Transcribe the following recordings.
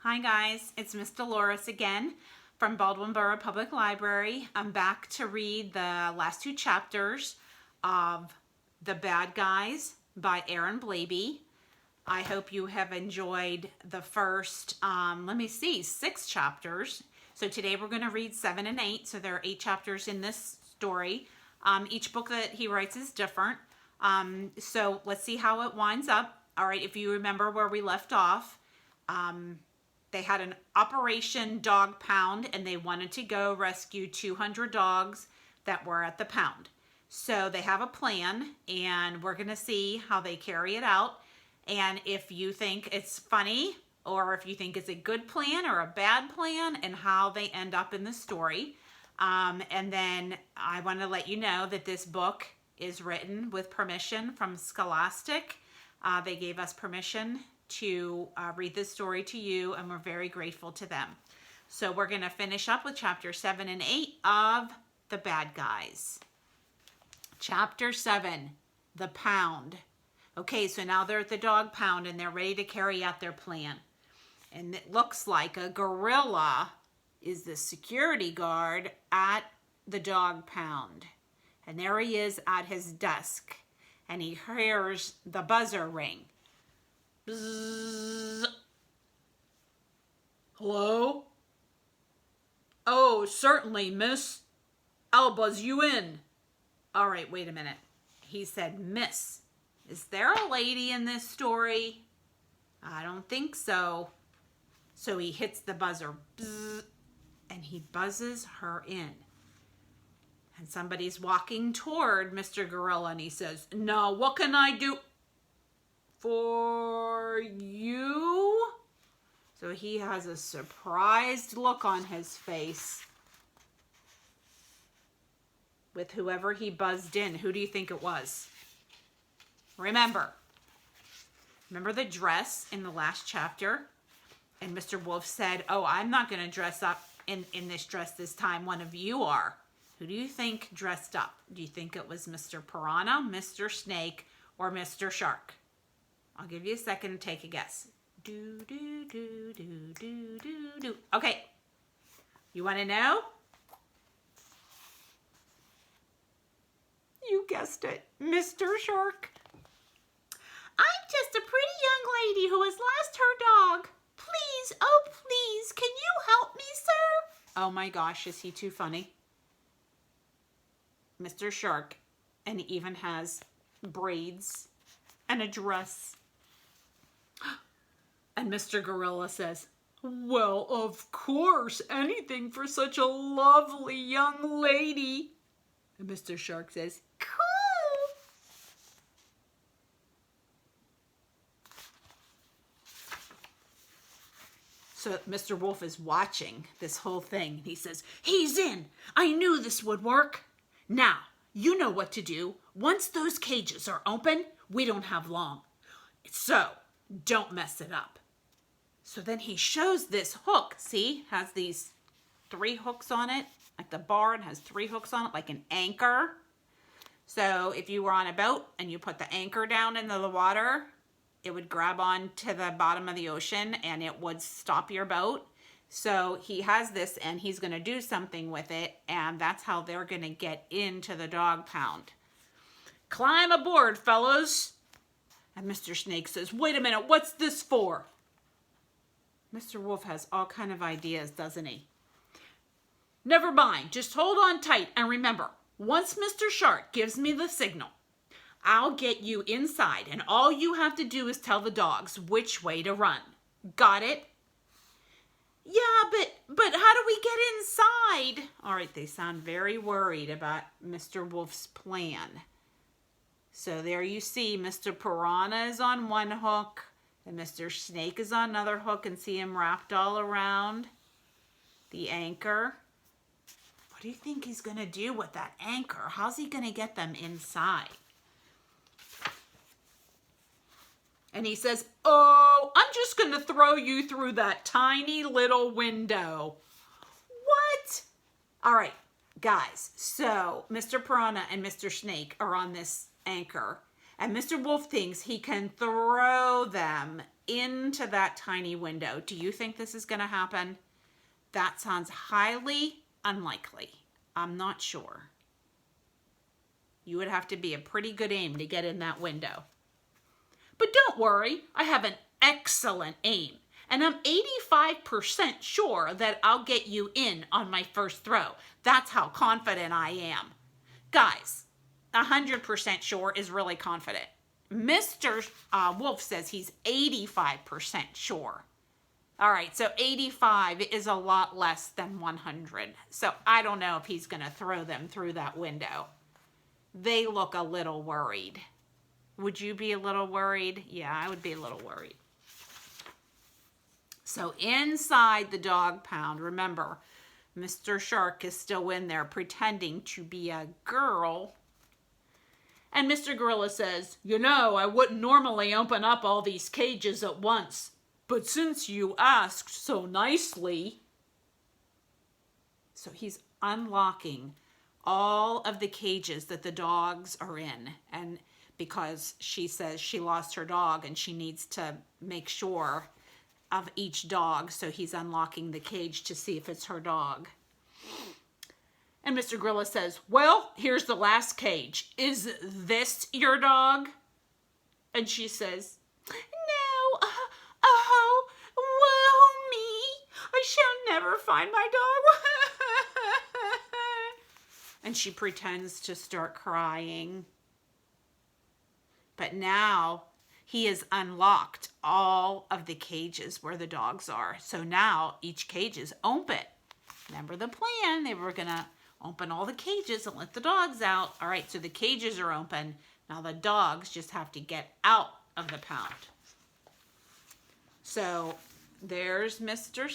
Hi guys, it's Miss Dolores again from Baldwin Public Library. I'm back to read the last two chapters of The Bad Guys by Blabey. I hope you have enjoyed the first, 6 chapters. So today we're going to read 7 and 8. So there are 8 chapters in this story. Each book that he writes is different. So let's see how it winds up. All right, if you remember where we left off, they had an Operation Dog Pound and they wanted to go rescue 200 dogs that were at the pound. So they have a plan and we're going to see how they carry it out. And if you think it's funny or if you think it's a good plan or a bad plan and how they end up in the story. And then I want to let you know that this book is written with permission from Scholastic. They gave us permission to read this story to you, and we're very grateful to them. So we're going to finish up with chapter 7 and 8 of The Bad Guys. Chapter 7, The Pound. Okay, so now they're at the dog pound and they're ready to carry out their plan. And it looks like a gorilla is the security guard at the dog pound. And there he is at his desk. And he hears the buzzer ring. Bzzz. Hello? Oh, certainly, miss. I'll buzz you in. All right, wait a minute. He said, miss. Is there a lady in this story? I don't think so. So he hits the buzzer. Bzzz, and he buzzes her in. And somebody's walking toward Mr. Gorilla and he says, no, what can I do for you? So he has a surprised look on his face with whoever he buzzed in. Who do you think it was? Remember the dress in the last chapter? And Mr. Wolf said, oh, I'm not going to dress up in this dress this time. One of you are. Who do you think dressed up? Do you think it was Mr. Piranha, Mr. Snake, or Mr. Shark? I'll give you a second to take a guess. Do, do, do, do, do, do, do. Okay. You want to know? You guessed it. Mr. Shark. I'm just a pretty young lady who has lost her dog. Please, oh please, can you help me, sir? Oh my gosh, is he too funny? Mr. Shark, and he even has braids and a dress. And Mr. Gorilla says, well, of course, anything for such a lovely young lady. And Mr. Shark says, cool. So Mr. Wolf is watching this whole thing. He says, he's in. I knew this would work. Now, you know what to do. Once those cages are open, we don't have long. So, don't mess it up. So then he shows this hook. See, has these 3 hooks on it. Like the barn has 3 hooks on it, like an anchor. So if you were on a boat and you put the anchor down into the water, it would grab on to the bottom of the ocean and it would stop your boat. So he has this and he's going to do something with it, and that's how they're going to get into the dog pound. Climb aboard, fellas. And Mr. Snake says, wait a minute, what's this for? Mr. Wolf has all kind of ideas, doesn't he? Never mind, just hold on tight and remember, once Mr. Shark gives me the signal, I'll get you inside and all you have to do is tell the dogs which way to run. Got it? Yeah, but how do we get inside? All right, they sound very worried about Mr. Wolf's plan. So there you see Mr. Piranha is on one hook and Mr. Snake is on another hook, and see him wrapped all around the anchor. What do you think he's going to do with that anchor? How's he going to get them inside? And he says, oh, I'm just going to throw you through that tiny little window. What? All right, guys. So Mr. Piranha and Mr. Snake are on this anchor. And Mr. Wolf thinks he can throw them into that tiny window. Do you think this is going to happen? That sounds highly unlikely. I'm not sure. You would have to be a pretty good aim to get in that window. But don't worry, I have an excellent aim. And I'm 85% sure that I'll get you in on my first throw. That's how confident I am. Guys, 100% sure is really confident. Mr. Wolf says he's 85% sure. All right, so 85 is a lot less than 100. So I don't know if he's going to throw them through that window. They look a little worried. Would you be a little worried? Yeah, I would be a little worried. So inside the dog pound, remember, Mr. Shark is still in there pretending to be a girl. And Mr. Gorilla says, you know, I wouldn't normally open up all these cages at once. But since you asked so nicely. So he's unlocking all of the cages that the dogs are in. And because she says she lost her dog and she needs to make sure of each dog. So he's unlocking the cage to see if it's her dog. And Mr. Gorilla says, well, here's the last cage. Is this your dog? And she says, no, oh, woe me. I shall never find my dog. And she pretends to start crying. But now he has unlocked all of the cages where the dogs are. So now each cage is open. Remember the plan? They were going to open all the cages and let the dogs out. All right, so the cages are open. Now the dogs just have to get out of the pound. So there's Mr.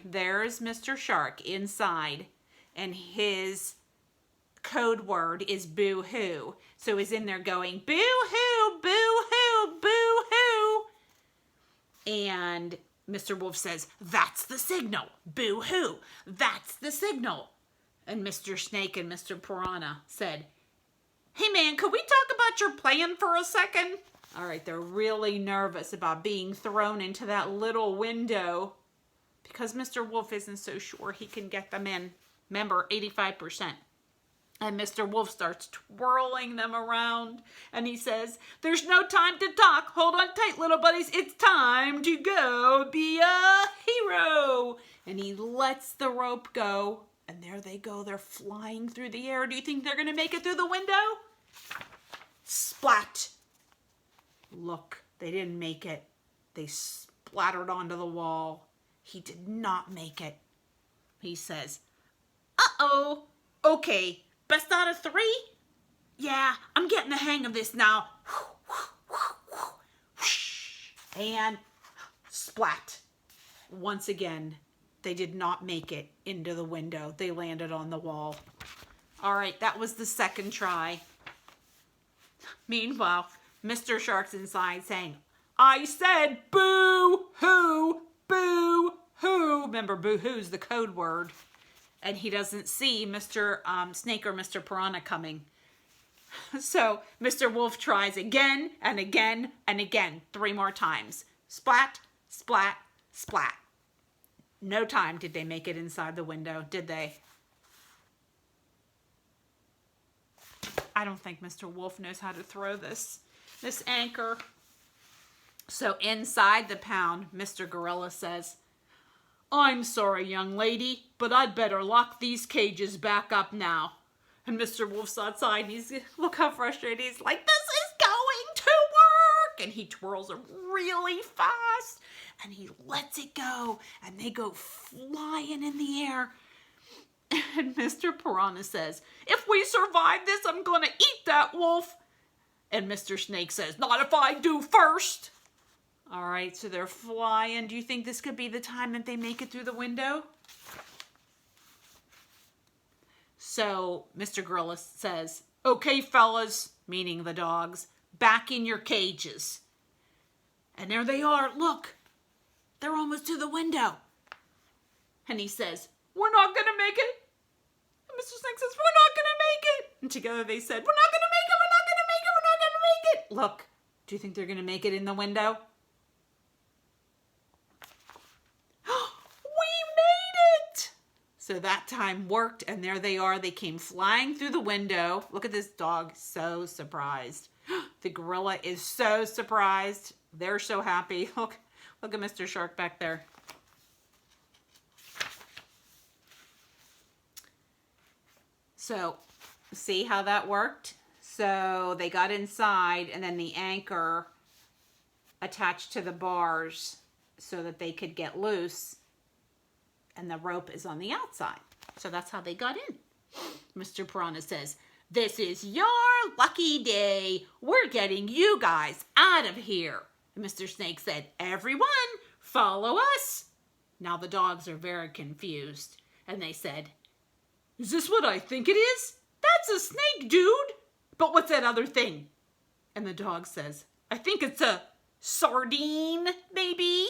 There's Mr. Shark inside, and his code word is boo-hoo. So he's in there going, boo-hoo, boo-hoo, boo-hoo. And Mr. Wolf says, that's the signal. Boo-hoo. That's the signal. And Mr. Snake and Mr. Piranha said, hey man, could we talk about your plan for a second? All right, they're really nervous about being thrown into that little window because Mr. Wolf isn't so sure he can get them in. Remember, 85%. And Mr. Wolf starts twirling them around. And he says, there's no time to talk. Hold on tight, little buddies. It's time to go be a hero. And he lets the rope go. And there they go. They're flying through the air. Do you think they're going to make it through the window? Splat. Look, they didn't make it. They splattered onto the wall. He did not make it. He says, uh-oh. Okay. Best out of 3? Yeah, I'm getting the hang of this now. And splat. Once again, they did not make it into the window. They landed on the wall. All right, that was the second try. Meanwhile, Mr. Shark's inside saying, I said boo-hoo, boo-hoo. Remember, boo-hoo's the code word. And he doesn't see Mr. Snake or Mr. Piranha coming. So Mr. Wolf tries again and again and again, 3 more times. Splat, splat, splat. No time did they make it inside the window, did they? I don't think Mr. Wolf knows how to throw this anchor. So inside the pound, Mr. Gorilla says, I'm sorry, young lady, but I'd better lock these cages back up now. And Mr. Wolf's outside, and look how frustrated he's like, this is going to work! And he twirls them really fast, and he lets it go, and they go flying in the air. And Mr. Piranha says, if we survive this, I'm going to eat that wolf. And Mr. Snake says, not if I do first. All right, so they're flying. Do you think this could be the time that they make it through the window? So Mr. Gorilla says, okay, fellas, meaning the dogs, back in your cages. And there they are. Look, they're almost to the window. And he says, we're not going to make it. And Mr. Snake says, we're not going to make it. And together they said, we're not going to make it, we're not going to make it, we're not going to make it. Look, do you think they're going to make it in the window? So that time worked, and there they are. They came flying through the window. Look at this dog, so surprised. The gorilla is so surprised. They're so happy. Look at Mr. Shark back there. So, see how that worked? So they got inside, and then the anchor attached to the bars so that they could get loose, and the rope is on the outside. So that's how they got in. Mr. Piranha says, "This is your lucky day. We're getting you guys out of here." And Mr. Snake said, "Everyone, follow us." Now the dogs are very confused, and they said, "Is this what I think it is? That's a snake, dude. But what's that other thing?" And the dog says, "I think it's a sardine, baby."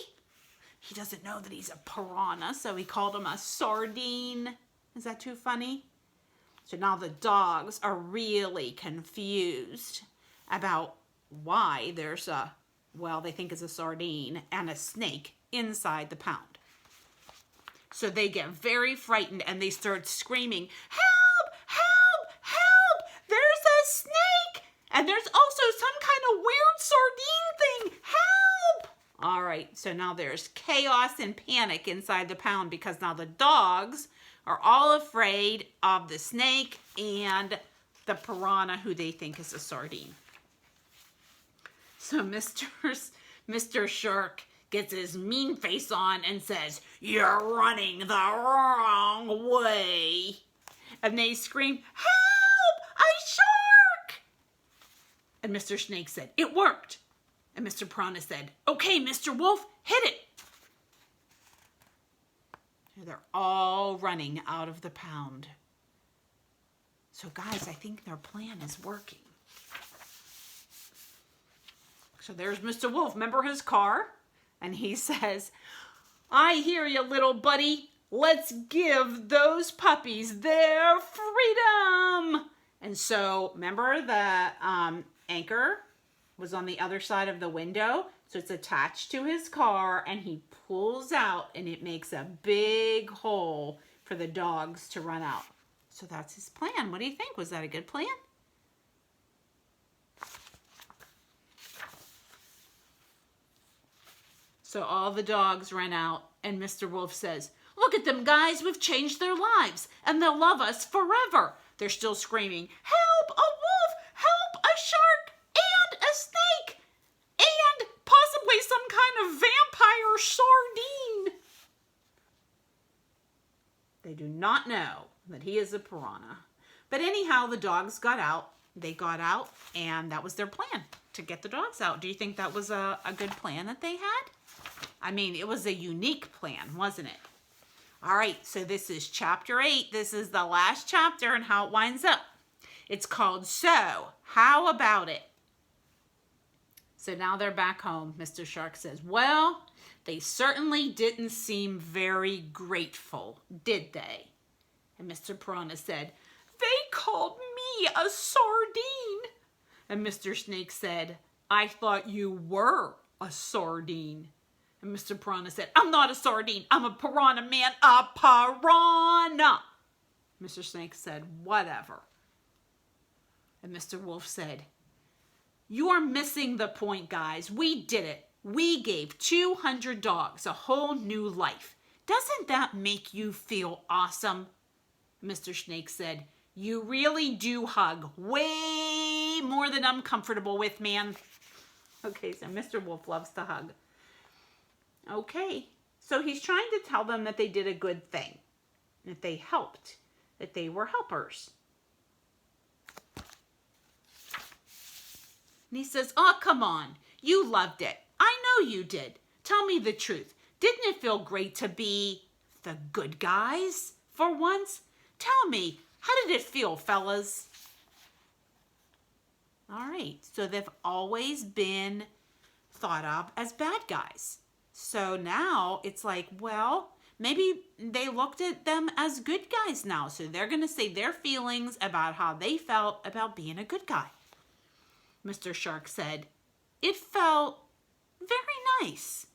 He doesn't know that he's a piranha, so he called him a sardine. Is that too funny? So now the dogs are really confused about why there's a, well, they think it's a sardine and a snake inside the pound. So they get very frightened and they start screaming, "Help! Help! Help! There's a snake! And there's also some kind of weird sardine thing! Help!" All right, so now there's chaos and panic inside the pound because now the dogs are all afraid of the snake and the piranha who they think is a sardine. So Mr. Shark gets his mean face on and says, "You're running the wrong way." And they scream, "Help! A shark!" And Mr. Snake said, "It worked." And Mr. Piranha said, "Okay, Mr. Wolf, hit it." And they're all running out of the pound. So guys, I think their plan is working. So there's Mr. Wolf. Remember his car? And he says, "I hear you, little buddy. Let's give those puppies their freedom." And so, remember the anchor was on the other side of the window? So it's attached to his car, and he pulls out, and it makes a big hole for the dogs to run out. So that's his plan. What do you think? Was that a good plan? So all the dogs ran out, and Mr. Wolf says, "Look at them, guys. We've changed their lives, and they'll love us forever." They're still screaming, "Help! A wolf! Help! A shark! And a snake! And possibly some kind of vampire sardine!" They do not know that he is a piranha. But anyhow, the dogs got out. They got out, and that was their plan, to get the dogs out. Do you think that was a good plan that they had? I mean, it was a unique plan, wasn't it? All right, so this is chapter 8. This is the last chapter and how it winds up. It's called So How About It? So now they're back home. Mr. Shark says, "Well, they certainly didn't seem very grateful, did they?" And Mr. Piranha said, "They called me a sardine." And Mr. Snake said, "I thought you were a sardine." And Mr. Piranha said, "I'm not a sardine. I'm a piranha, man. A piranha." Mr. Snake said, "Whatever." And Mr. Wolf said, "You're missing the point, guys. We did it. We gave 200 dogs a whole new life. Doesn't that make you feel awesome?" Mr. Snake said, "You really do hug way more than I'm comfortable with, man." Okay, so Mr. Wolf loves to hug. Okay, so he's trying to tell them that they did a good thing, that they helped, that they were helpers. And he says, "Oh, come on. You loved it. I know you did. Tell me the truth. Didn't it feel great to be the good guys for once? Tell me, how did it feel, fellas?" All right, so they've always been thought of as bad guys. So now it's like, well, maybe they looked at them as good guys now. So they're going to say their feelings about how they felt about being a good guy. Mr. Shark said, "It felt very nice."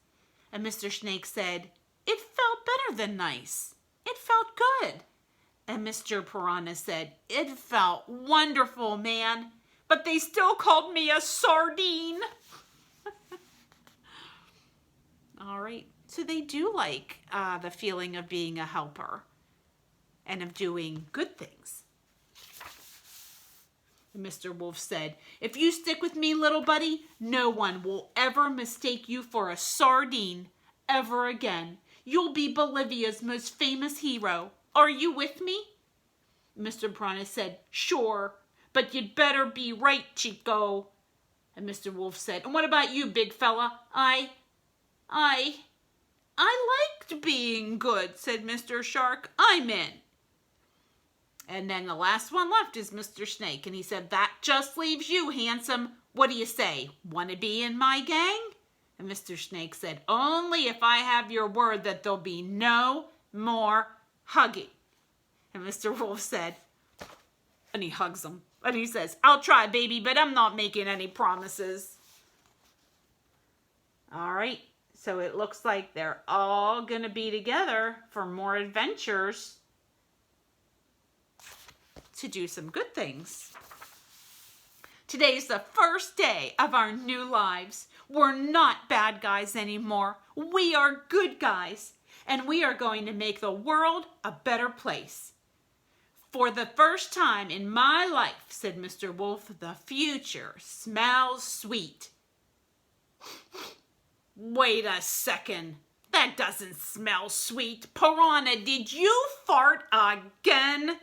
And Mr. Snake said, "It felt better than nice. It felt good. And Mr. Piranha said, it felt wonderful, man. But they still called me a sardine. All right. So they do like the feeling of being a helper and of doing good things. Mr. Wolf said, if you stick with me, little buddy, no one will ever mistake you for a sardine ever again. You'll be Bolivia's most famous hero. Are you with me? Mr. Piranha said, sure, but you'd better be right, Chico. And Mr. Wolf said, and what about you, big fella? I liked being good, said Mr. Shark. I'm in. And then the last one left is Mr. Snake. And he said, that just leaves you, handsome. What do you say? Want to be in my gang? And Mr. Snake said, only if I have your word that there'll be no more hugging. And Mr. Wolf said, and he hugs him. And he says, I'll try, baby, but I'm not making any promises. All right. So it looks like they're all going to be together for more adventures to do some good things. Today's the first day of our new lives. We're not bad guys anymore. We are good guys, and we are going to make the world a better place. For the first time in my life, said Mr. Wolf, the future smells sweet. Wait a second. That doesn't smell sweet. Piranha, did you fart again?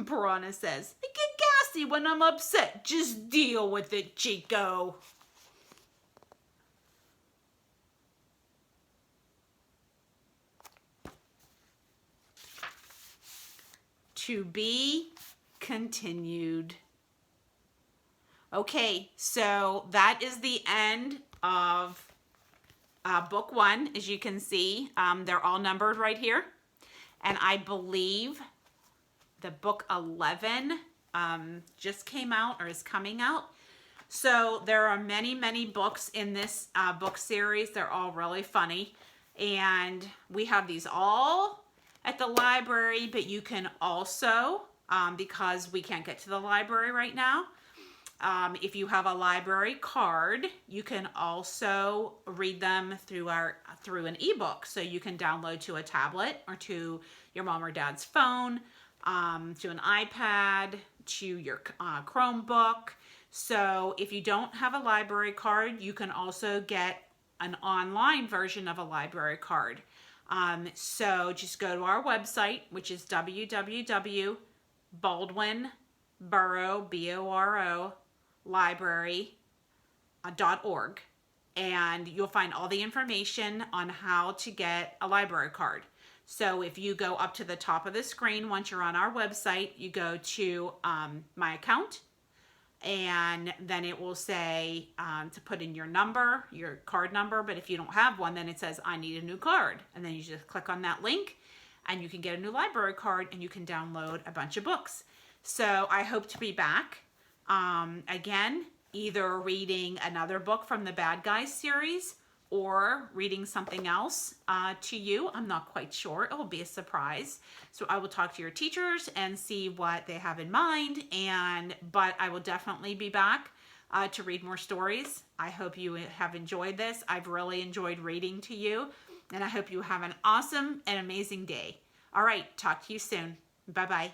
Piranha says, I get gassy when I'm upset. Just deal with it, Chico. To be continued. Okay, so that is the end of book 1. As you can see, they're all numbered right here. And I believe the book 11 just came out or is coming out. So there are many, many books in this book series. They're all really funny. And we have these all at the library, but you can also, because we can't get to the library right now, if you have a library card, you can also read them through an ebook. So you can download to a tablet or to your mom or dad's phone, to an iPad, to your Chromebook. So if you don't have a library card, you can also get an online version of a library card. So just go to our website, which is www.baldwinborough.org, and you'll find all the information on how to get a library card. So if you go up to the top of the screen, once you're on our website, you go to my account, and then it will say to put in your number, your card number. But if you don't have one, then it says, I need a new card. And then you just click on that link and you can get a new library card and you can download a bunch of books. So I hope to be back again, either reading another book from the Bad Guys series or reading something else to you. I'm not quite sure. It will be a surprise. So I will talk to your teachers and see what they have in mind. But I will definitely be back to read more stories. I hope you have enjoyed this. I've really enjoyed reading to you. And I hope you have an awesome and amazing day. All right. Talk to you soon. Bye-bye.